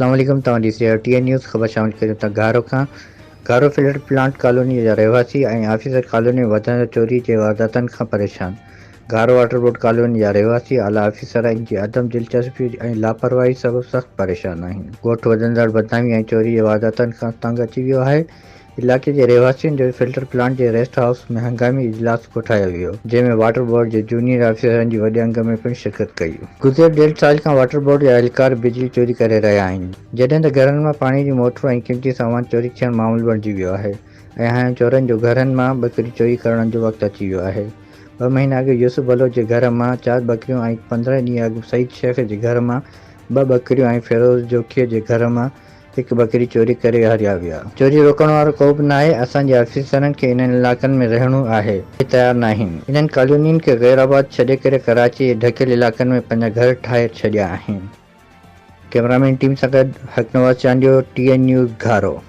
अस्सलाम वालेकुम। तव्हां ॾिसी रहिया टीएन न्यूज़ ख़बर शामिल करियूं था घारो खां। घारो फिल्टर प्लांट कॉलोनी जा रहवासी ऐं ऑफिसर कॉलोनी में वधंदड़ चोरी जे वारदातनि खां परेशान। घारो वाटर बोर्ड कॉलोनी जा रहवासी आला ऑफिसरनि जी अदम दिलचस्पी ऐं लापरवाही सबबि सख़्तु परेशान आहिनि। ॻोठ वधंदड़ बदनामी ऐं चोरी जे वारदातनि खां तंग अची वियो आहे। इलाइक़े जे रहवासियुनि जो फिल्टर प्लांट जे रेस्ट हाउस में हंगामी इजलास कोठायो वियो, जंहिंमें वाटर बोर्ड जे जूनियर ऑफिसरनि जी वॾे अंग में पिणु शिरकत कई। गुज़िरियल 1.5 साल खां वाटर बोर्ड जा एहलकार बिजली चोरी करे रहिया आहिनि, जॾहिं त घरनि मां पाणी जी मोटरूं ऐं क़ीमती सामान चोरी थियणु मामूल बणिजी वियो आहे ऐं हाणे चोरनि जो घरनि मां ॿकरियूं चोरी करण जो वक़्तु अची वियो आहे। 2 महीना अॻु यूसुफ बलोच जे घर मां 4 ॿकरियूं ऐं 15 ॾींहं अॻु सईद शेख जे घर मां 2 ॿकरियूं ऐं फिरोज़ जोखीअ जे घर मां 1 ॿकरी चोरी करे हलिया विया। चोरी रोकण वारो को बि नाहे। असांजे ऑफिसरनि खे इन्हनि इलाइक़नि में रहणो आहे, इहे तयारु नाहिनि। इन्हनि कॉलोनियुनि खे गैराबाद छॾे करे कराची जे ढकियल इलाइक़नि में पंहिंजा घर ठाहे छॾिया आहिनि। कैमरामैन टीम सां गॾु हक़नवाज़ चांडियो, टीएन न्यूज़ घारो।